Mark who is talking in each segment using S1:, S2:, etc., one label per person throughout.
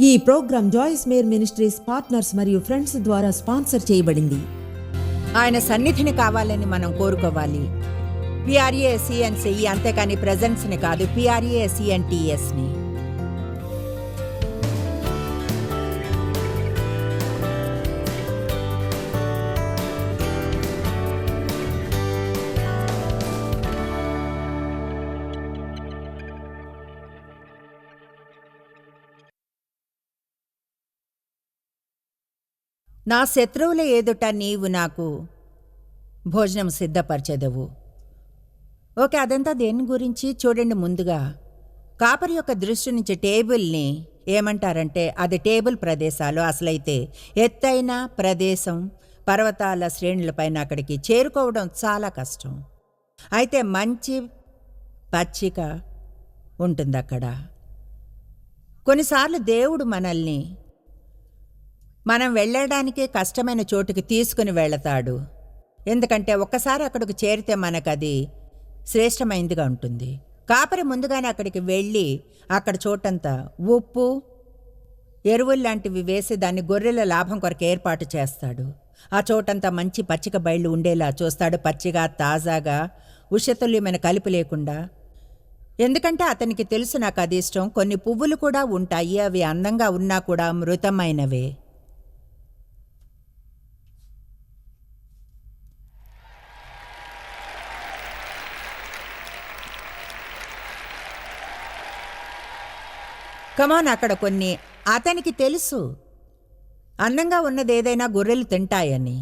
S1: ఈ program Joyce Meyer ministries partners మరియు friends ద్వారా స్పాన్సర్ చేయబడింది.
S2: ఆయన సన్నిధిని కావాలని మనం కోరుకోవాలి. PRACNCE అంతేకాని ప్రెజెన్స్ని కాదు, PRACNTSని. నా శత్రువుల ఎదుట నీవు నాకు భోజనం సిద్ధపరచెదవు. ఓకే, అదంతా దేని గురించి చూడండి. ముందుగా కాపరి యొక్క దృష్టి నుంచి టేబుల్ని ఏమంటారంటే అది టేబుల్ ప్రదేశాలు. అసలైతే ఎత్తైన ప్రదేశం, పర్వతాల శ్రేణులపైన అక్కడికి చేరుకోవడం చాలా కష్టం. అయితే మంచి పచ్చిక ఉంటుంది అక్కడ. కొన్నిసార్లు దేవుడు మనల్ని మనం వెళ్ళడానికే కష్టమైన చోటుకి తీసుకుని వెళతాడు. ఎందుకంటే ఒక్కసారి అక్కడికి చేరితే మనకది శ్రేష్టమైందిగా ఉంటుంది. కాపరి ముందుగానే అక్కడికి వెళ్ళి అక్కడ చోటంతా ఉప్పు, ఎరువులు లాంటివి వేసి దాన్ని గొర్రెల లాభం కొరకు ఏర్పాటు చేస్తాడు. ఆ చోటంతా మంచి పచ్చిక బయళ్ళు ఉండేలా చూస్తాడు, పచ్చిగా తాజాగా, ఉషతుల్యమైన కలిపి లేకుండా. ఎందుకంటే అతనికి తెలుసు నాకు అది ఇష్టం. కొన్ని పువ్వులు కూడా ఉంటాయి, అవి అందంగా ఉన్నా కూడా మృతమైనవే. కమాన్, అక్కడ కొన్ని అతనికి తెలుసు అందంగా ఉన్నది ఏదైనా గొర్రెలు తింటాయని.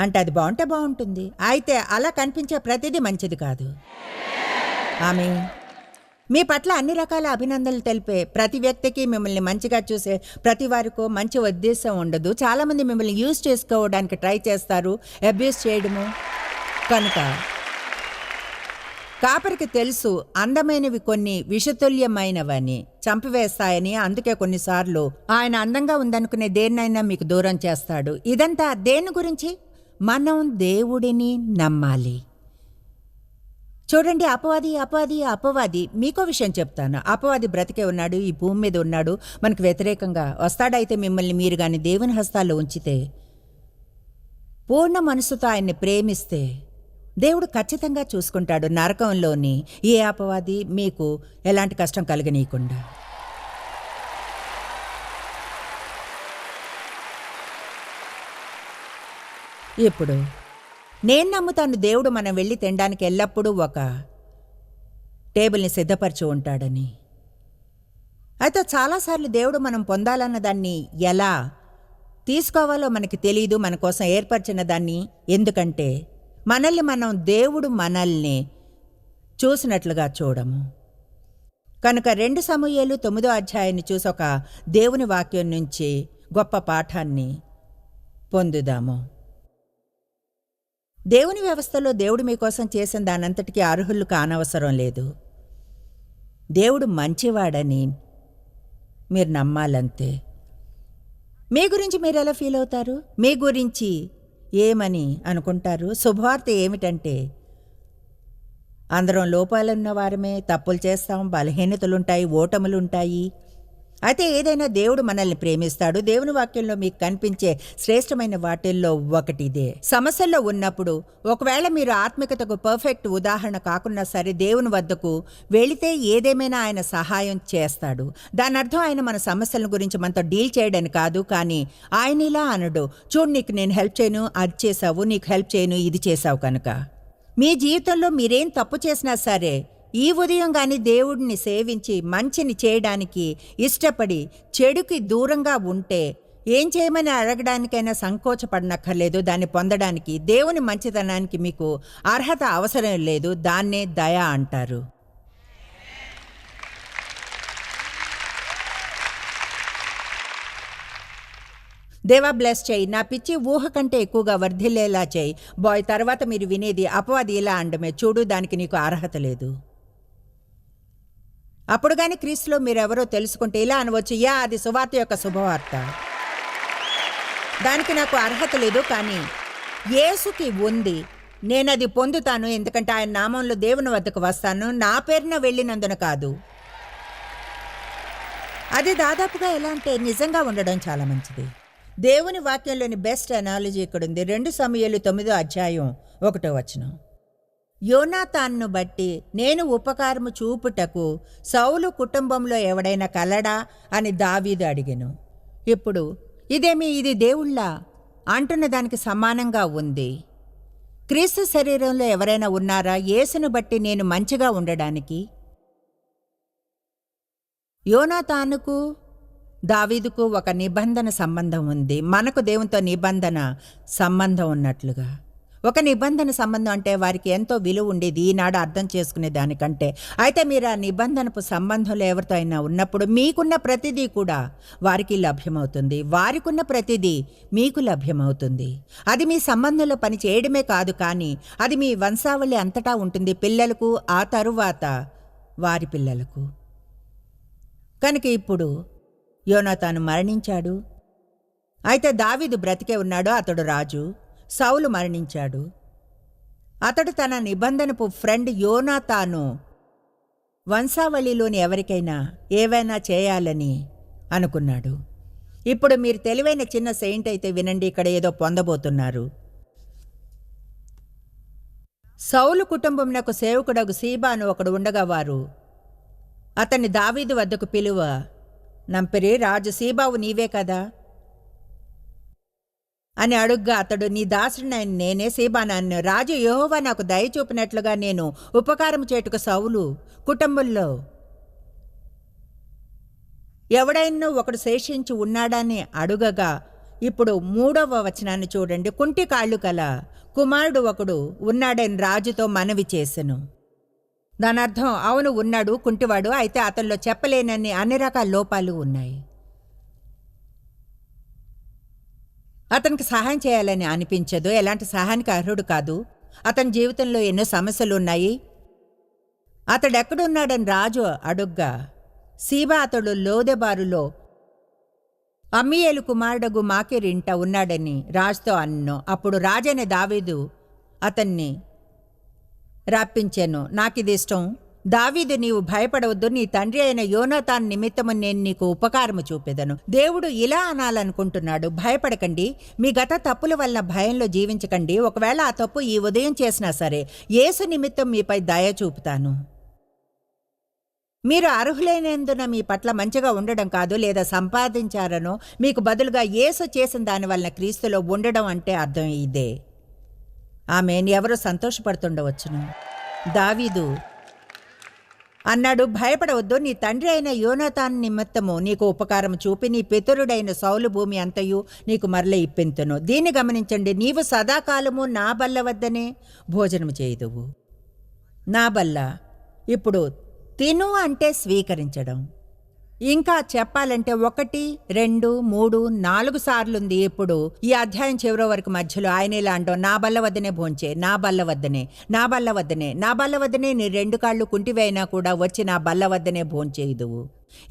S2: అంటే అది బాగుంటే బాగుంటుంది, అయితే అలా కనిపించే ప్రతిదీ మంచిది కాదు. ఆమె మీ పట్ల అన్ని రకాల అభినందనలు తెలిపే ప్రతి వ్యక్తికి, మిమ్మల్ని మంచిగా చూసే ప్రతి వారికో మంచి ఉద్దేశం ఉండదు. చాలామంది మిమ్మల్ని యూజ్ చేసుకోవడానికి ట్రై చేస్తారు, అబ్యూస్ చేయడము. కనుక కాపరికి తెలుసు అందమైనవి కొన్ని విషతుల్యమైనవని చంపివేస్తాయని. అందుకే కొన్నిసార్లు ఆయన అందంగా ఉందనుకునే దేన్నైనా మీకు దూరం చేస్తాడు. ఇదంతా దేని గురించి? మనం దేవుడిని నమ్మాలి. చూడండి, అపవాది. మీకో విషయం చెప్తాను. అపవాది బ్రతికే ఉన్నాడు, ఈ భూమి మీద ఉన్నాడు, మనకు వ్యతిరేకంగా వస్తాడైతే మిమ్మల్ని మీరు కానీ దేవుని హస్తాల్లో ఉంచితే, పూర్ణ మనసుతో ఆయన్ని ప్రేమిస్తే దేవుడు ఖచ్చితంగా చూసుకుంటాడు. నరకంలోని ఏ అపవాది మీకు ఎలాంటి కష్టం కలగనీయకుండా. ఇప్పుడు నేను నమ్ముతాను దేవుడు మనం వెళ్ళి తినడానికి ఎల్లప్పుడూ ఒక టేబుల్ని సిద్ధపరిచి ఉంటాడని. అయితే చాలాసార్లు దేవుడు మనం పొందాలన్న దాన్ని ఎలా తీసుకోవాలో మనకి తెలీదు, మన కోసం ఏర్పరిచిన దాన్ని. ఎందుకంటే దేవుడు మనల్ని చూసినట్లుగా చూడము. కనుక 2 సమూయేలు 9వ అధ్యాయాన్ని చూసి ఒక దేవుని వాక్యం నుంచి గొప్ప పాఠాన్ని పొందుదాము. దేవుని వ్యవస్థలో దేవుడు మీకోసం చేసిన దానంతటికీ అర్హులు కానవసరం లేదు. దేవుడు మంచివాడని మీరు నమ్మాలంతే. మీ గురించి మీరు ఎలా ఫీల్ అవుతారు? మీ గురించి ఏమని అనుకుంటారు? శుభవార్త ఏమిటంటే అందరం లోపాలున్న వారమే, తప్పులు చేస్తాం, బలహీనతలుంటాయి, ఓటములుంటాయి. అయితే ఏదైనా దేవుడు మనల్ని ప్రేమిస్తాడు. దేవుని వాక్యంలో మీకు కనిపించే శ్రేష్టమైన వాటిల్లో ఒకటి ఇదే. సమస్యల్లో ఉన్నప్పుడు ఒకవేళ మీరు ఆత్మికతకు పర్ఫెక్ట్ ఉదాహరణ కాకున్నా సరే దేవుని వద్దకు వెళితే ఏదేమైనా ఆయన సహాయం చేస్తాడు. దాని అర్థం ఆయన మన సమస్యల గురించి మనతో డీల్ చేయడని కాదు, కానీ ఆయన ఇలా అనడు, చూడు నీకు నేను హెల్ప్ చేయను, అది చేసావు, నీకు హెల్ప్ చేయను, ఇది చేసావు. కనుక మీ జీవితంలో మీరేం తప్పు చేసినా సరే ఈ ఉదయం కానీ దేవుడిని సేవించి మంచిని చేయడానికి ఇష్టపడి చెడుకి దూరంగా ఉంటే ఏం చేయమని అడగడానికైనా సంకోచపడనక్కర్లేదు. దాన్ని పొందడానికి దేవుని మంచితనానికి మీకు అర్హత అవసరం లేదు. దాన్నే దయ అంటారు. దేవా బ్లెస్ చేయి, నా పిచ్చి ఊహ కంటే ఎక్కువగా వర్ధిల్లేలా చేయి. బాయ్, తర్వాత మీరు వినేది అపవాది ఇలా అండమే, చూడు దానికి నీకు అర్హత లేదు. అప్పుడు కానీ క్రీస్తులో మీరెవరో తెలుసుకుంటే ఇలా అనవచ్చు, అది సువార్త యొక్క శుభవార్త, దానికి నాకు అర్హత లేదు, కానీ యేసుకి ఉంది, నేనది పొందుతాను. ఎందుకంటే ఆయన నామంలో దేవుని వద్దకు వస్తాను, నా పేరున వెళ్ళినందున కాదు. అది దాదాపుగా ఎలా అంటే నిజంగా ఉండడం చాలా మంచిది. దేవుని వాక్యంలోని బెస్ట్ అనాలజీ ఇక్కడుంది. 2 సమూయేలు 9:1 యోనాతాన్ను బట్టి నేను ఉపకారము చూపుటకు సౌలు కుటుంబంలో ఎవడైనా కలడా అని దావీదు అడిగెను. ఇప్పుడు ఇది దేవుళ్ళ అంటున్న దానికి సమానంగా ఉంది. క్రీస్తు శరీరంలో ఎవరైనా ఉన్నారా యేసును బట్టి నేను మంచిగా ఉండడానికి? యోనాతానుకు దావీదుకు ఒక నిబంధన సంబంధం ఉంది. మనకు దేవునితో నిబంధన సంబంధం ఉన్నట్లుగా. ఒక నిబంధన సంబంధం అంటే వారికి ఎంతో విలువ ఉండేది ఈనాడు అర్థం చేసుకునే దానికంటే. అయితే మీరు ఆ నిబంధనపు సంబంధంలో ఎవరితో అయినా ఉన్నప్పుడు మీకున్న ప్రతిదీ కూడా వారికి లభ్యమవుతుంది, వారికున్న ప్రతిదీ మీకు లభ్యమవుతుంది. అది మీ సంబంధంలో పని చేయడమే కాదు, కానీ అది మీ వంశావళి అంతటా ఉంటుంది, పిల్లలకు, ఆ తరువాత వారి పిల్లలకు. కనుక ఇప్పుడు యోనాతాను మరణించాడు. అయితే దావీదు బ్రతికే ఉన్నాడు. అతడు రాజు. సౌలు మరణించాడు. అతడు తన నిబంధనపు ఫ్రెండ్ యోనాతాను వంశావళిలోని ఎవరికైనా ఏవైనా చేయాలని అనుకున్నాడు. ఇప్పుడు మీరు తెలివైన చిన్న సెయింట్ అయితే వినండి, ఇక్కడ ఏదో పొందబోతున్నారు. సౌలు కుటుంబంనకు సేవకుడగు సీబాను ఒకడు ఉండగా వారు అతన్ని దావీదు వద్దకు పిలువ నంపిరి, రాజు సీబావు నీవే కదా అని అడుగ్గా అతడు, నీ దాసుడినైన నేనే సీబానాన్ని. రాజు యెహోవా నాకు దయ చూపినట్లుగా నేను ఉపకారం చేటుకు సౌలు కుటుంబంలో ఎవడైనా ఒకడు శేషించి ఉన్నాడని అడుగగా, ఇప్పుడు 3వ వచనాన్ని చూడండి. కుంటి కాళ్ళు కల కుమారుడు ఒకడు ఉన్నాడని రాజుతో మనవి చేసెను. దాని అర్థం అవును ఉన్నాడు, కుంటివాడు. అయితే అతనిలో చెప్పలేనన్ని అన్ని రకాల లోపాలు ఉన్నాయి. అతనికి సహాయం చేయాలని అనిపించదు, ఎలాంటి సహాయానికి అర్హుడు కాదు. అతని జీవితంలో ఎన్నో సమస్యలు ఉన్నాయి. అతడు ఎక్కడున్నాడని రాజు అడుగ్గా, సీబా అతడు లోదెబారులో అమ్మీయేలు కుమారుడగు మాకీరింట ఉన్నాడని రాజుతో అన్నో. అప్పుడు రాజైన దావీదు అతన్ని రప్పించెను. నాకిది ఇష్టం. దావీదు, నీవు భయపడవద్దు, నీ తండ్రి అయిన యోనాతాను నిమిత్తము నేను నీకు ఉపకారము చూపెదను. దేవుడు ఇలా అనాలనుకుంటున్నాడు, భయపడకండి, మీ గత తప్పుల వల్ల భయంలో జీవించకండి. ఒకవేళ ఆ తప్పు ఈ ఉదయం చేసినా సరే యేసు నిమిత్తం మీపై దయ చూపుతాను. మీరు అర్హులైనందున మీ పట్ల మంచిగా ఉండడం కాదు, లేదా సంపాదించారనో, మీకు బదులుగా యేసు చేసిన దాని వలన క్రీస్తులో ఉండడం అంటే అర్థం ఇదే. ఆమెను ఎవరో సంతోషపడుతుండవచ్చును. దావీదు అన్నాడు, భయపడవద్దు, నీ తండ్రి అయిన యోనాతాను నిమిత్తము నీకు ఉపకారం చూపి నీ పితరుడైన సౌలు భూమి అంతయు నీకు మరల ఇప్పింతును. దీన్ని గమనించండి, నీవు సదాకాలము నా బల్ల వద్దనే భోజనము చేయుదువు. నా బల్ల ఇప్పుడు తిను అంటే స్వీకరించడం. ఇంకా చెప్పాలంటే 1, 2, 3, 4 సార్లుంది. ఇప్పుడు ఈ అధ్యాయం చివరి వరకు మధ్యలో ఆయన ఇలా అంటాం, నా బల్ల వద్దనే భోంచే, నా బల్ల వద్దనే, నా బల్ల వద్దనే, నా బల్ల వద్దనే నీ 2 కాళ్ళు కుంటివైనా కూడా వచ్చి నా బల్ల వద్దనే భోంచేయుదువు.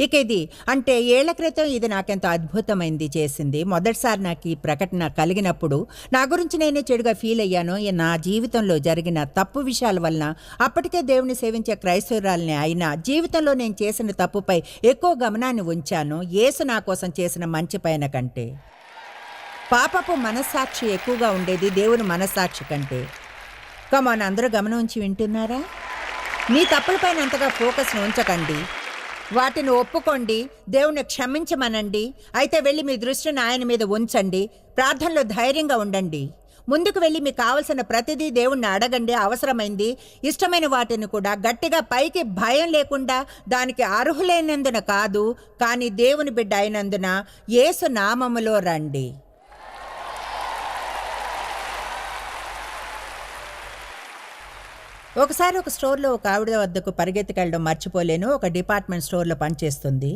S2: ఇక ఇది అంటే ఏళ్ల క్రితం ఇది నాకెంతో అద్భుతమైంది చేసింది. మొదటిసారి నాకు ఈ ప్రకటన కలిగినప్పుడు నా గురించి నేనే చెడుగా ఫీల్ అయ్యాను. నా జీవితంలో జరిగిన తప్పు విషయాల వలన అప్పటికే దేవుని సేవించే క్రైస్తవురాల్ని అయినా జీవితంలో నేను చేసిన తప్పుపై ఎక్కువ గమనాన్ని ఉంచాను, యేసు నా కోసం చేసిన మంచి పైన కంటే. పాపపు మనస్సాక్షి ఎక్కువగా ఉండేది దేవుని మనస్సాక్షి కంటే. కమాన్, అందరూ గమనం ఉంచి వింటున్నారా? మీ తప్పులపైన అంతగా ఫోకస్ను ఉంచకండి, వాటిని ఒప్పుకోండి, దేవుని క్షమించమనండి. అయితే వెళ్ళి మీ దృష్టిని ఆయన మీద ఉంచండి. ప్రార్థనలో ధైర్యంగా ఉండండి. ముందుకు వెళ్ళి మీకు కావలసిన ప్రతిదీ దేవుణ్ణి అడగండి. అవసరమైంది ఇష్టమైన వాటిని కూడా గట్టిగా పైకి భయం లేకుండా, దానికి అర్హులైనందున కాదు, కానీ దేవుని బిడ్డ అయినందున యేసు నామములో రండి. ఒకసారి ఒక స్టోర్లో ఒక ఆవిడ వద్దకు పరిగెత్తుకెళ్ళడం మర్చిపోలేను. ఒక డిపార్ట్మెంట్ స్టోర్లో పనిచేస్తుంది.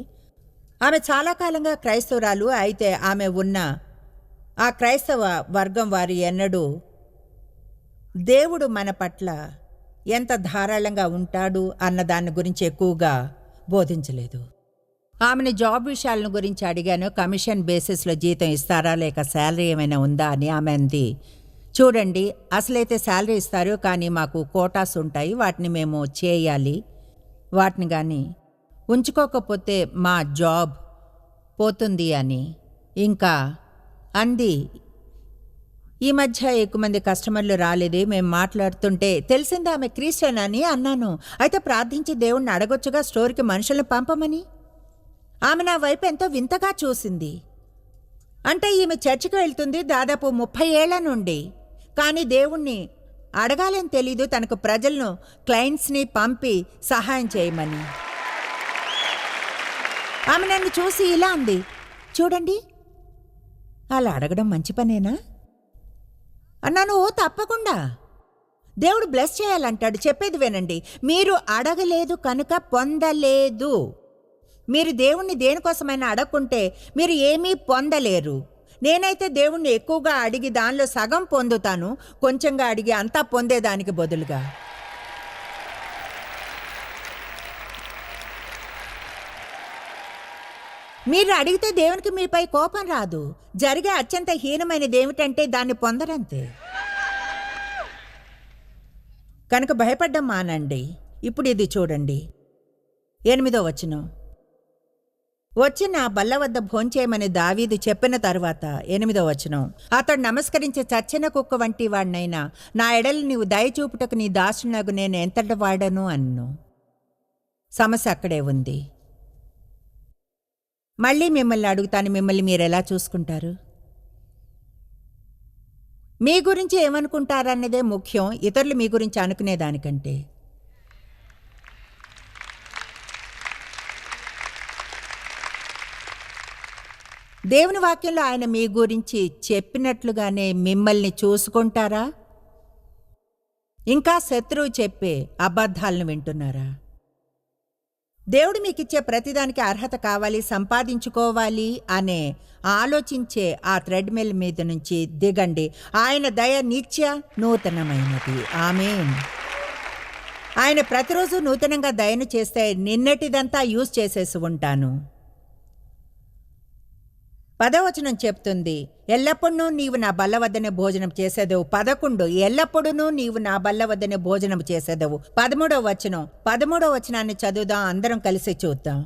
S2: ఆమె చాలా కాలంగా క్రైస్తవురాలు. అయితే ఆమె ఉన్న ఆ క్రైస్తవ వర్గం వారు ఎన్నడూ దేవుడు మన పట్ల ఎంత ధారాళంగా ఉంటాడు అన్న దాని గురించి ఎక్కువగా బోధించలేదు. ఆమెని జాబ్ విషయాలను గురించి అడిగాను. కమిషన్ బేసిస్లో జీతం ఇస్తారా లేక శాలరీ ఏమైనా ఉందా అని. ఆమె అంది, చూడండి, అసలైతే శాలరీ ఇస్తారు, కానీ మాకు కోటాస్ ఉంటాయి, వాటిని మేము చేయాలి. వాటిని కానీ ఉంచుకోకపోతే మా జాబ్ పోతుంది అని ఇంకా అంది. ఈ మధ్య ఎక్కువ మంది కస్టమర్లు రాలేదు. మేము మాట్లాడుతుంటే తెలిసింది ఆమె క్రిస్టియన్ అని అన్నాను. అయితే ప్రార్థించి దేవుణ్ణి అడగొచ్చుగా స్టోర్కి మనుషులను పంపమని. ఆమె నా వైపు ఎంతో వింతగా చూసింది. అంటే ఈమె చర్చికి వెళ్తుంది దాదాపు 30 ఏళ్ల నుండి, కానీ దేవుణ్ణి అడగాలని తెలీదు. తనకు ప్రజలను, క్లయింట్స్ని పంపి సహాయం చేయమని. ఆమె నన్ను చూసి ఇలా అంది, చూడండి, అలా అడగడం మంచి పనేనా అన్నాను. ఓ తప్పకుండా, దేవుడు బ్లెస్ చేయాలంటాడు. చెప్పేది వినండి, మీరు అడగలేదు కనుక పొందలేదు. మీరు దేవుణ్ణి దేనికోసమైనా అడగకుంటే మీరు ఏమీ పొందలేరు. నేనైతే దేవుణ్ణి ఎక్కువగా అడిగి దానిలో సగం పొందుతాను, కొంచెంగా అడిగి అంతా పొందేదానికి బదులుగా. మీరు అడిగితే దేవునికి మీపై కోపం రాదు. జరిగే అత్యంత హీనమైనది ఏమిటంటే దాన్ని పొందరంతే. కనుక భయపడ్డం మానండి. ఇప్పుడు ఇది చూడండి, 8వ వచనం. వచ్చి నా బల్ల వద్ద భోంచేయమని దావీదు చెప్పిన తరువాత 8వ వచనం. అతడు నమస్కరించి చచ్చిన కుక్క వంటి వాడినైనా నా ఎడలు నీవు దయచూపుటకు నీ దాసునగు నేను ఎంతటి వాడను అన్ను. సమస్య అక్కడే ఉంది. మళ్ళీ మిమ్మల్ని అడుగుతాను, మిమ్మల్ని మీరెలా చూసుకుంటారు? మీ గురించి ఏమనుకుంటారన్నదే ముఖ్యం, ఇతరులు మీ గురించి అనుకునేదానికంటే. దేవుని వాక్యంలో ఆయన మీ గురించి చెప్పినట్లుగానే మిమ్మల్ని చూసుకుంటారా? ఇంకా శత్రువు చెప్పే అబద్ధాలను వింటున్నారా? దేవుడు మీకిచ్చే ప్రతిదానికి అర్హత కావాలి, సంపాదించుకోవాలి అనే ఆలోచించే ఆ థ్రెడ్మిల్ మీద నుంచి దిగండి. ఆయన దయ నిత్య నూతనమైనది. ఆమేన్. ఆయన ప్రతిరోజు నూతనంగా దయను చేస్తే నిన్నటిదంతా యూజ్ చేసేసి ఉంటాను. 10వ వచనం చెప్తుంది, ఎల్లప్పుడూ నీవు నా బల్ల వద్దనే భోజనం చేసేదవు. 11 ఎల్లప్పుడూ నీవు నా బల్ల వద్దనే భోజనం చేసేదవు. 13వ వచనం. 13వ వచనాన్ని చదువుదాం, అందరం కలిసి చూద్దాం.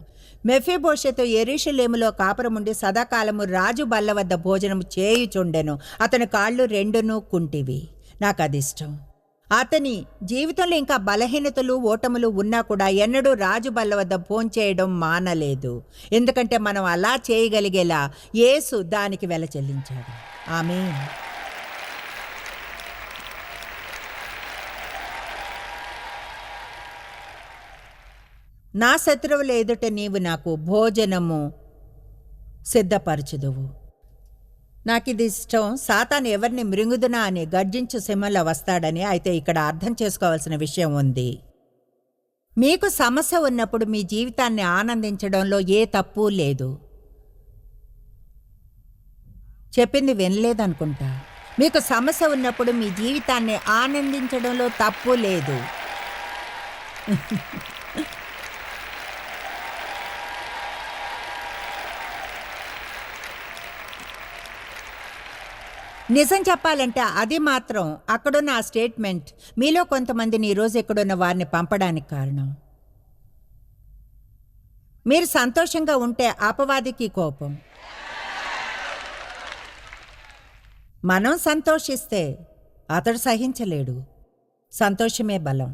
S2: మెఫీబోషెతు యెరూషలేములో కాపురముండి సదాకాలము రాజు బల్ల వద్ద భోజనం చేయుచుండెను. అతని కాళ్ళు 2 కుంటివి. నాకు అది ఇష్టం. అతని జీవితంలో ఇంకా బలహీనతలు, ఓటములు ఉన్నా కూడా ఎన్నడూ రాజు బల్ల వద్ద భోంచేయడం మానలేదు. ఎందుకంటే మనం అలా చేయగలిగేలా యేసు దానికి వెల చెల్లించాడు. ఆమేన్. నా శత్రువుల ఎదుట నీవు నాకు భోజనము సిద్ధపరచుదువు. నాకిది ఇష్టం. సాతాను ఎవరిని మృంగుదునా అని గర్జించు సింహంలా వస్తాడని. అయితే ఇక్కడ అర్థం చేసుకోవాల్సిన విషయం ఉంది. మీకు సమస్య ఉన్నప్పుడు మీ జీవితాన్ని ఆనందించడంలో ఏ తప్పు లేదు. చెప్పింది వినలేదనుకుంటా. మీకు సమస్య ఉన్నప్పుడు మీ జీవితాన్ని ఆనందించడంలో తప్పు లేదు. నిజం చెప్పాలంటే అది మాత్రం అక్కడున్న ఆ స్టేట్మెంట్ మీలో కొంతమందిని ఈరోజు ఎక్కడున్న వారిని పంపడానికి కారణం. మీరు సంతోషంగా ఉంటే అపవాదికి కోపం. మనం సంతోషిస్తే అతడు సహించలేడు. సంతోషమే బలం.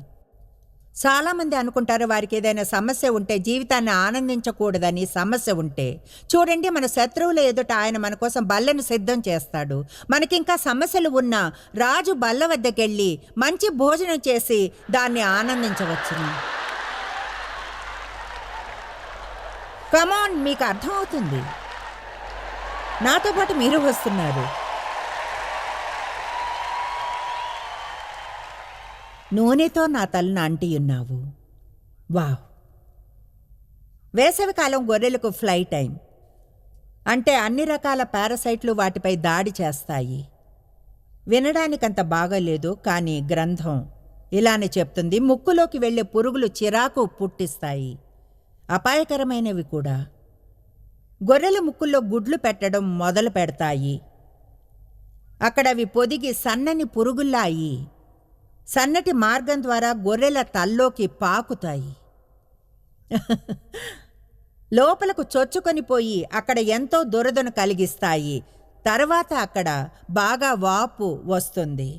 S2: చాలామంది అనుకుంటారు వారికి ఏదైనా సమస్య ఉంటే, జీవితాన్ని ఆనందించకూడదని సమస్య ఉంటే. చూడండి, మన శత్రువుల ఎదుట ఆయన మన కోసం బల్లను సిద్ధం చేస్తాడు. మనకింకా సమస్యలు ఉన్నా రాజు బల్ల వద్దకెళ్ళి మంచి భోజనం చేసి దాన్ని ఆనందించవచ్చును. కమాన్, మీకు అర్థమవుతుంది. నాతో పాటు మీరు వస్తున్నారు. నూనెతో నా తలను అంటియున్నావు. వావ్. వేసవికాలం గొర్రెలకు ఫ్లై టైం. అంటే అన్ని రకాల పారాసైట్లు వాటిపై దాడి చేస్తాయి. వినడానికంత బాగాలేదు, కానీ గ్రంథం ఇలానే చెప్తుంది. ముక్కులోకి వెళ్ళే పురుగులు చిరాకు పుట్టిస్తాయి, అపాయకరమైనవి కూడా. గొర్రెల ముక్కుల్లో గుడ్లు పెట్టడం మొదలు పెడతాయి. అక్కడ అవి పొదిగి సన్నని పురుగుల్లాయి సన్నటి మార్గం ద్వారా గొర్రెల తల్లోకి పాకుతాయి. లోపలకు చొచ్చుకొని పోయి అక్కడ ఎంతో దురదను కలిగిస్తాయి. తర్వాత అక్కడ బాగా వాపు వస్తుంది.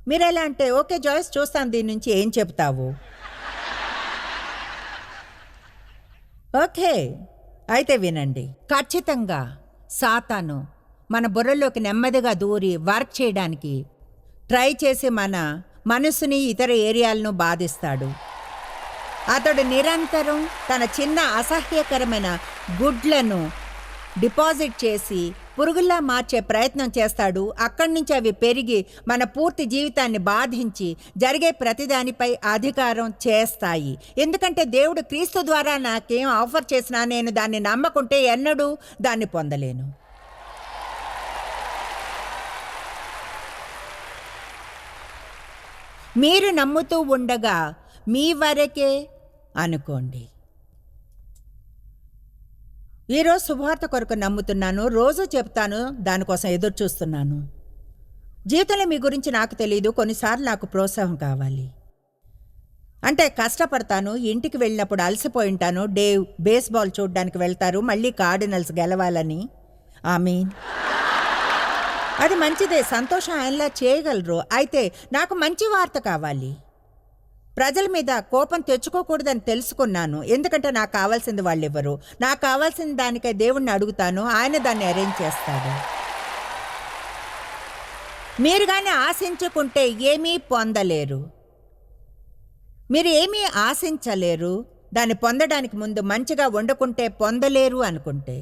S2: మీరెలా అంటే, ఓకే జాయిస్, చూస్తాను, దీని నుంచి ఏం చెప్తావు? ఓకే, అయితే వినండి. ఖచ్చితంగా సాతాను మన బుర్రలోకి నెమ్మదిగా దూరి వర్క్ చేయడానికి ట్రై చేసి మన మనసుని, ఇతర ఏరియాలను బాధిస్తాడు. అతడు నిరంతరం తన చిన్న అసహ్యకరమైన గుడ్లను డిపాజిట్ చేసి పురుగుల్లా మార్చే ప్రయత్నం చేస్తాడు. అక్కడి నుంచి అవి పెరిగి మన పూర్తి జీవితాన్ని బాధించి జరిగే ప్రతిదానిపై అధికారం చేస్తాయి. ఎందుకంటే దేవుడు క్రీస్తు ద్వారా నాకేం ఆఫర్ చేసినా నేను దాన్ని నమ్మకుంటే ఎన్నడూ దాన్ని పొందలేను. మీరు నమ్ముతూ ఉండగా మీ వరకే అనుకోండి. ఈరోజు శుభవార్త కొరకు నమ్ముతున్నాను, రోజు చెప్తాను, దానికోసం ఎదురు చూస్తున్నాను. జీవితంలో మీ గురించి నాకు తెలియదు, కొన్నిసార్లు నాకు ప్రోత్సాహం కావాలి. అంటే కష్టపడతాను, ఇంటికి వెళ్ళినప్పుడు అలసిపోయి ఉంటాను. డేవ్ బేస్బాల్ చూడడానికి వెళ్తారు, మళ్ళీ కార్డినల్స్ గెలవాలని. ఆమీన్. అది మంచిదే, సంతోషం ఆయనలా చేయగలరు. అయితే నాకు మంచి వార్త కావాలి. ప్రజల మీద కోపం తెచ్చుకోకూడదని తెలుసుకున్నాను. ఎందుకంటే నాకు కావాల్సింది వాళ్ళు ఇవ్వరు. నాకు కావాల్సిన దానికై దేవుణ్ణి అడుగుతాను, ఆయన దాన్ని అరేంజ్ చేస్తాడు. మీరు కానీ ఆశించుకుంటే ఏమీ పొందలేరు. మీరు ఏమీ ఆశించలేరు. దాన్ని పొందడానికి ముందు మంచిగా వండుకుంటే పొందలేరు అనుకుంటే.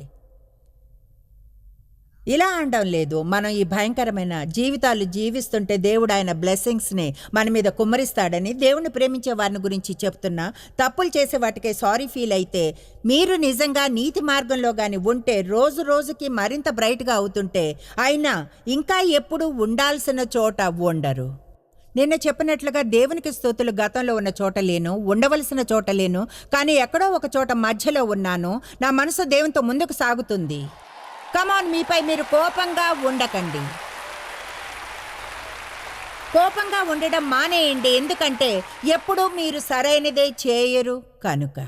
S2: ఇలా అనడం లేదు, మనం ఈ భయంకరమైన జీవితాలు జీవిస్తుంటే దేవుడు ఆయన బ్లెస్సింగ్స్ని మన మీద కుమ్మరిస్తాడని. దేవుణ్ణి ప్రేమించే వారిని గురించి చెప్తున్నా. తప్పులు చేసే వాటికే సారీ ఫీల్ అయితే, మీరు నిజంగా నీతి మార్గంలో కానీ ఉంటే, రోజు రోజుకి మరింత బ్రైట్గా అవుతుంటే, అయినా ఇంకా ఎప్పుడు ఉండాల్సిన చోట ఉండరు. నిన్న చెప్పినట్లుగా దేవునికి స్తుతులు, గతంలో ఉన్న చోట లేను, ఉండవలసిన చోట లేను, కానీ ఎక్కడో ఒక చోట మధ్యలో ఉన్నాను. నా మనసు దేవునితో ముందుకు సాగుతుంది. కమాన్, మీపై మీరు కోపంగా ఉండకండి. కోపంగా ఉండడం మానేయండి, ఎందుకంటే ఎప్పుడూ మీరు సరైనదే చేయరు కనుక.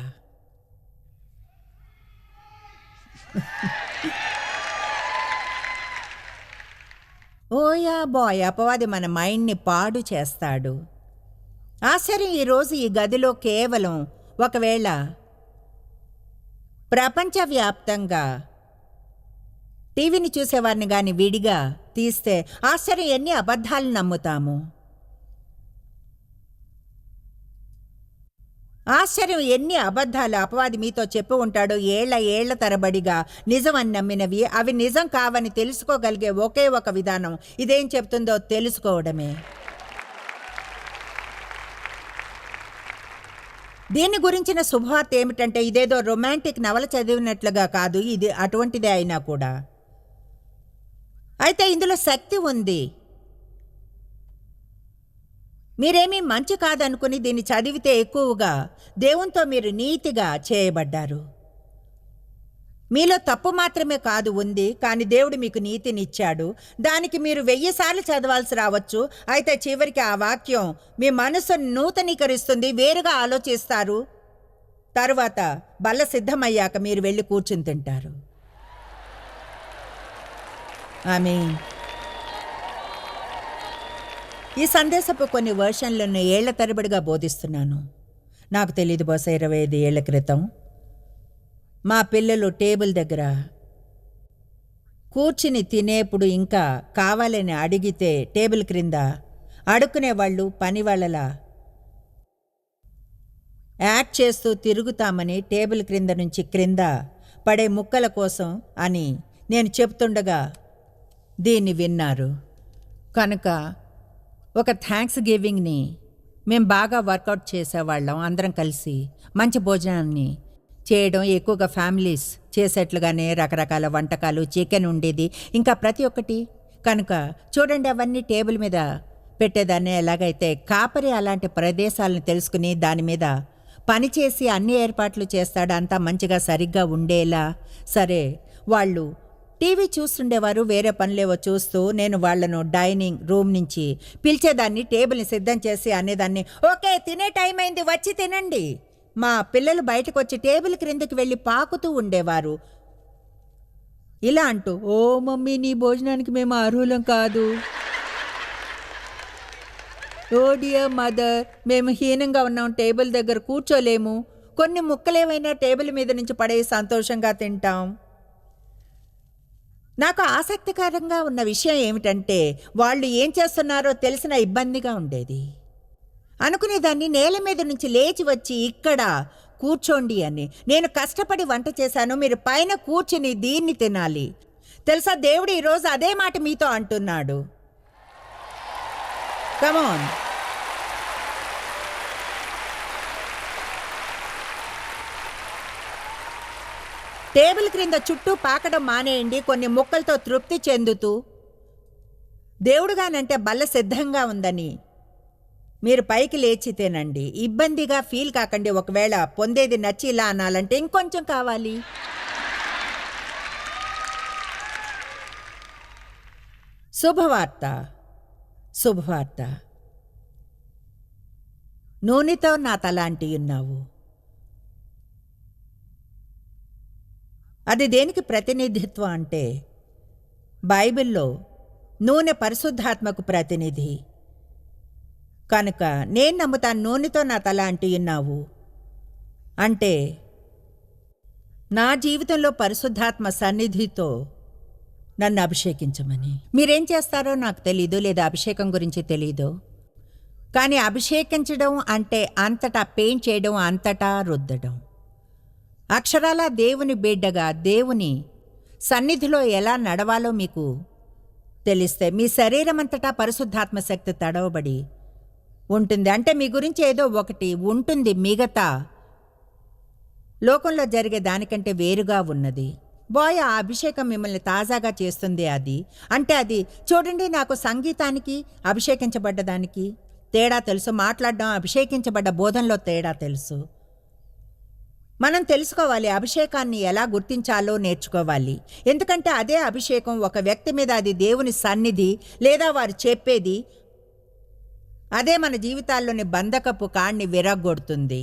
S2: ఓయా బాయ్, అపవాది మన మైండ్ని పాడు చేస్తాడు. ఆశ్చర్యం, ఈరోజు ఈ గదిలో కేవలం ఒకవేళ ప్రపంచవ్యాప్తంగా టీవీని చూసేవారిని కానీ విడిగా తీస్తే ఆశ్చర్యం ఎన్ని అబద్ధాలు నమ్ముతాము. ఆశ్చర్యం ఎన్ని అబద్ధాలు అపవాది మీతో చెప్పి ఉంటాడో. ఏళ్ల తరబడిగా నిజం అని నమ్మినవి అవి నిజం కావని తెలుసుకోగలిగే ఒకే ఒక విధానం ఇదేం చెప్తుందో తెలుసుకోవడమే. దీని గురించిన శుభవార్త ఏమిటంటే, ఇదేదో రొమాంటిక్ నవల చదివినట్లుగా కాదు, ఇది అటువంటిదే అయినా కూడా. అయితే ఇందులో శక్తి ఉంది. మీరేమీ మంచి కాదనుకుని దీన్ని చదివితే ఎక్కువగా దేవునితో మీరు నీతిగా చేయబడ్డారు. మీలో తప్పు మాత్రమే కాదు ఉంది, కానీ దేవుడు మీకు నీతినిచ్చాడు. దానికి మీరు 1000 సార్లు చదవాల్సి రావచ్చు. అయితే చివరికి ఆ వాక్యం మీ మనసును నూతనీకరిస్తుంది, వేరుగా ఆలోచిస్తారు. తరువాత బల్ల సిద్ధమయ్యాక మీరు వెళ్ళి కూర్చుని తింటారు. ఆమేన్. ఈ సందేశపు కొన్ని వర్షన్లను ఏళ్ల తరబడిగా బోధిస్తున్నాను. నాకు తెలియదు, బహుశా 25 ఏళ్ల క్రితం మా పిల్లలు టేబుల్ దగ్గర కూర్చుని తినేప్పుడు ఇంకా కావాలని అడిగితే టేబుల్ క్రింద అడుక్కునే వాళ్ళు పని వాళ్ళలా యాక్ట్ చేస్తూ తిరుగుతామని టేబుల్ క్రింద నుంచి క్రింద పడే ముక్కల కోసం అని నేను చెప్తుండగా దీన్ని విన్నారు. కనుక ఒక థ్యాంక్స్ గివింగ్ని మేము బాగా వర్కౌట్ చేసేవాళ్ళం. అందరం కలిసి మంచి భోజనాన్ని చేయడం, ఎక్కువగా ఫ్యామిలీస్ చేసేట్లుగానే రకరకాల వంటకాలు, చికెన్ ఉండేది, ఇంకా ప్రతి ఒక్కటి. కనుక చూడండి, అవన్నీ టేబుల్ మీద పెట్టేదాన్ని. ఎలాగైతే కాపరి అలాంటి ప్రదేశాలను తెలుసుకుని దాని మీద పనిచేసి అన్ని ఏర్పాట్లు చేస్తాడు, అంతా మంచిగా సరిగ్గా ఉండేలా. సరే, వాళ్ళు టీవీ చూస్తుండేవారు, వేరే పనులేవో చూస్తూ. నేను వాళ్లను డైనింగ్ రూమ్ నుంచి పిలిచేదాన్ని, టేబుల్ని సిద్ధం చేసి అనేదాన్ని, ఓకే తినే టైం అయింది, వచ్చి తినండి. మా పిల్లలు బయటకు వచ్చి టేబుల్ క్రిందకి వెళ్ళి పాకుతూ ఉండేవారు, ఇలా అంటూ, ఓ మమ్మీ, నీ భోజనానికి మేము అర్హులం కాదు. ఓ డియర్ మదర్, మేము హీనంగా ఉన్నాం, టేబుల్ దగ్గర కూర్చోలేము, కొన్ని ముక్కలేమైనా టేబుల్ మీద నుంచి పడే సంతోషంగా తింటాం. నాకు ఆసక్తికరంగా ఉన్న విషయం ఏమిటంటే, వాళ్ళు ఏం చేస్తున్నారో తెలిసిన ఇబ్బందిగా ఉండేది. అనుకునేదాన్ని నేల మీద నుంచి లేచి వచ్చి ఇక్కడ కూర్చోండి అని. నేను కష్టపడి వంట చేశాను, మీరు పైన కూర్చుని దీన్ని తినాలి. తెలుసా, దేవుడు ఈరోజు అదే మాట మీతో అంటున్నాడు. కమాన్, టేబుల్ క్రింద చుట్టూ పాకడం మానేయండి. కొన్ని ముక్కలతో తృప్తి చెందుతూ, దేవుడుగానంటే బల్ల సిద్ధంగా ఉందని మీరు పైకి లేచి తినండి. ఇబ్బందిగా ఫీల్ కాకండి. ఒకవేళ పొందేది నచ్చి ఇలా అనాలంటే ఇంకొంచెం కావాలి. శుభవార్త, శుభవార్త. నూనెతో నా తల అంటియున్నావు. అది దేనికి ప్రతినిధిత్వం అంటే, బైబిల్లో నూనె పరిశుద్ధాత్మకు ప్రతినిధి. కనుక నేను నమ్ముతాను, నూనెతో నా తల అంటియున్నావు అంటే నా జీవితంలో పరిశుద్ధాత్మ సన్నిధితో నన్ను అభిషేకించమని. మీరేం చేస్తారో నాకు తెలీదు, లేదా అభిషేకం గురించి తెలీదు. కానీ అభిషేకించడం అంటే అంతటా పెయింట్ చేయడం, అంతటా రుద్దడం. అక్షరాల దేవుని బిడ్డగా దేవుని సన్నిధిలో ఎలా నడవాలో మీకు తెలిస్తే మీ శరీరం అంతటా పరిశుద్ధాత్మ శక్తి తడవబడి ఉంటుంది. అంటే మీ గురించి ఏదో ఒకటి ఉంటుంది, మిగతా లోకంలో జరిగే దానికంటే వేరుగా ఉన్నది. ఆ అభిషేకం మిమ్మల్ని తాజాగా చేస్తుంది. అది అంటే అది చూడండి, నాకు సంగీతానికి అభిషేకించబడ్డదానికి తేడా తెలుసు, మాట్లాడడం అభిషేకించబడ్డ బోధనలో తేడా తెలుసు. మనం తెలుసుకోవాలి, అభిషేకాన్ని ఎలా గుర్తించాలో నేర్చుకోవాలి. ఎందుకంటే అదే అభిషేకం ఒక వ్యక్తి మీద, అది దేవుని సన్నిధి లేదా వారు చెప్పేది, అదే మన జీవితాల్లోని బంధకపు కాణ్ణి విరగొడుతుంది.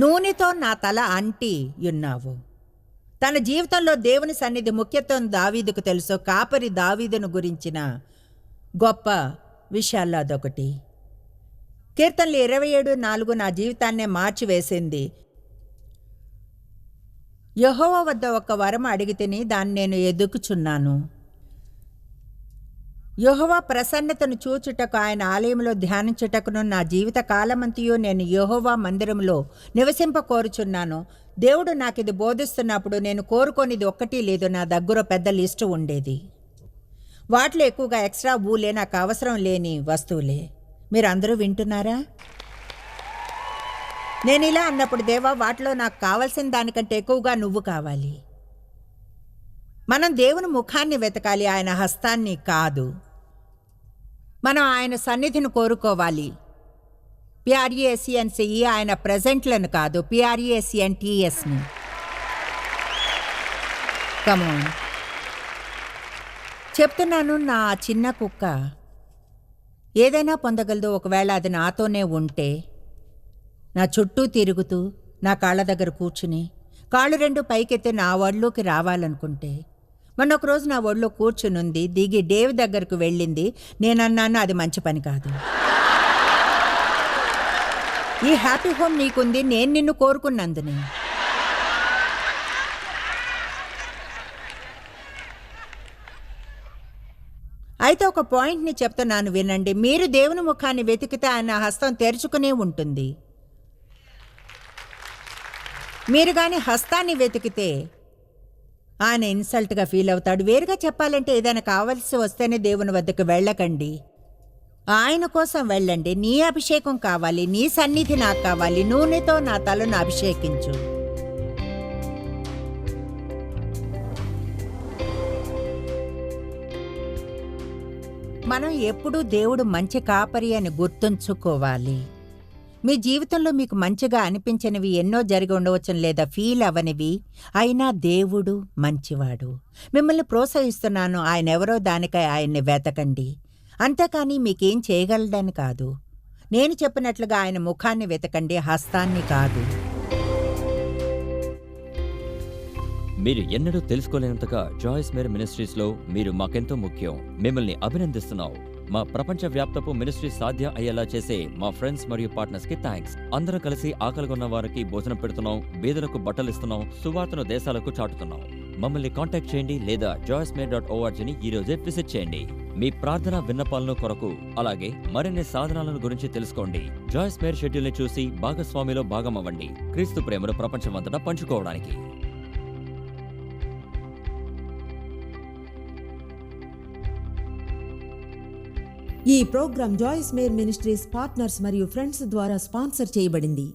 S2: నూనెతో నా తల అంటి ఉన్నావు. తన జీవితంలో దేవుని సన్నిధి ముఖ్యత్వం దావీదుకు తెలుసు. కాపరి దావీదును గురించిన గొప్ప విషయాల్లో అదొకటి. కీర్తనలు 27:4 నా జీవితాన్నే మార్చివేసింది. యెహోవా వద్ద ఒక వరం అడిగితిని, దాన్ని నేను ఎదుకుచున్నాను. యెహోవా ప్రసన్నతను చూచుటకు, ఆయన ఆలయంలో ధ్యానించుటకును నా జీవిత కాలమంతయు నేను యెహోవా మందిరంలో నివసింప కోరుచున్నాను. దేవుడు నాకు ఇది బోధిస్తున్నప్పుడు నేను కోరుకోనిది ఒక్కటి లేదు. నా దగ్గర పెద్ద లిస్టు ఉండేది. వాటిలో ఎక్కువగా ఎక్స్ట్రా ఊలే, నాకు అవసరం లేని వస్తువులే. మీరు అందరూ వింటున్నారా? నేను ఇలా అన్నప్పుడు, దేవా, వాటిలో నాకు కావాల్సిన దానికంటే ఎక్కువగా నువ్వు కావాలి. మనం దేవుని ముఖాన్ని వెతకాలి, ఆయన హస్తాన్ని కాదు. మనం ఆయన సన్నిధిని కోరుకోవాలి. PRESENCE, ఆయన ప్రెజెంట్లను కాదు, PRESENTESని. కమాన్, చెప్తున్నాను, నా చిన్న కుక్క ఏదైనా పొందగలదు ఒకవేళ అది నాతోనే ఉంటే. నా చుట్టూ తిరుగుతూ, నా కాళ్ళ దగ్గర కూర్చుని, కాళ్ళు 2 పైకెత్తి నా ఒళ్ళోకి రావాలనుకుంటే, మొన్న ఒకరోజు నా ఒళ్ళో కూర్చునుంది, దిగి డేవ్ దగ్గరకు వెళ్ళింది. నేనన్నాను, అది మంచి పని కాదు. ఈ హ్యాపీ హోమ్ నీకుంది, నేను నిన్ను కోరుకున్నందునే. అయితే ఒక పాయింట్ని చెప్తున్నాను, వినండి. మీరు దేవుని ముఖాన్ని వెతికితే ఆయన హస్తం తెరుచుకునే ఉంటుంది. మీరు కానీ హస్తాన్ని వెతికితే ఆయన ఇన్సల్ట్గా ఫీల్ అవుతాడు. వేరుగా చెప్పాలంటే, ఏదైనా కావాల్సి వస్తేనే దేవుని వద్దకు వెళ్ళకండి, ఆయన కోసం వెళ్ళండి. నీ అభిషేకం కావాలి, నీ సన్నిధి నాకు కావాలి. నూనెతో నా తలను అభిషేకించు. మనం ఎప్పుడూ దేవుడు మంచి కాపరి అని గుర్తుంచుకోవాలి. మీ జీవితంలో మీకు మంచిగా అనిపించనివి ఎన్నో జరిగి ఉండవచ్చు, లేదా ఫీల్ అవనివి. అయినా దేవుడు మంచివాడు. మిమ్మల్ని ప్రోత్సహిస్తున్నాను, ఆయన ఎవరో దానికై ఆయన్ని వెతకండి. అంతేకాని మీకేం చేయగలడని కాదు. నేను చెప్పినట్లుగా ఆయన ముఖాన్ని వెతకండి, హస్తాన్ని కాదు.
S3: మీరు ఎన్నడూ తెలుసుకోలేనంతగా జాయిస్ మేర్ మినిస్ట్రీస్లో మీరు మాకెంతో ముఖ్యం. మిమ్మల్ని అభినందిస్తున్నాం. మా ప్రపంచవ్యాప్తపు మినిస్ట్రీ సాధ్యం అయ్యేలా చేసే మా ఫ్రెండ్స్ మరియు పార్ట్నర్స్ కి థ్యాంక్స్. అందరం కలిసి ఆకలిగొన్న వారికి భోజనం పెడుతున్నాం, బీదలకు బట్టలు ఇస్తున్నాం, సువార్తను దేశాలకు చాటుతున్నాం. మమ్మల్ని కాంటాక్ట్ చేయండి లేదా joycemeer.orgని ఈ రోజే విజిట్ చేయండి. మీ ప్రార్థన విన్నపాలను కొరకు అలాగే మరిన్ని సాధనాలను గురించి తెలుసుకోండి. జాయిస్ మేర్ షెడ్యూల్ని చూసి భాగస్వామిలో భాగమవ్వండి, క్రీస్తు ప్రేమను ప్రపంచమంతటా పంచుకోవడానికి.
S1: ఈ program Joyce Meyer ministries partners మరియు ఫ్రెండ్స్ ద్వారా స్పాన్సర్ చేయబడింది.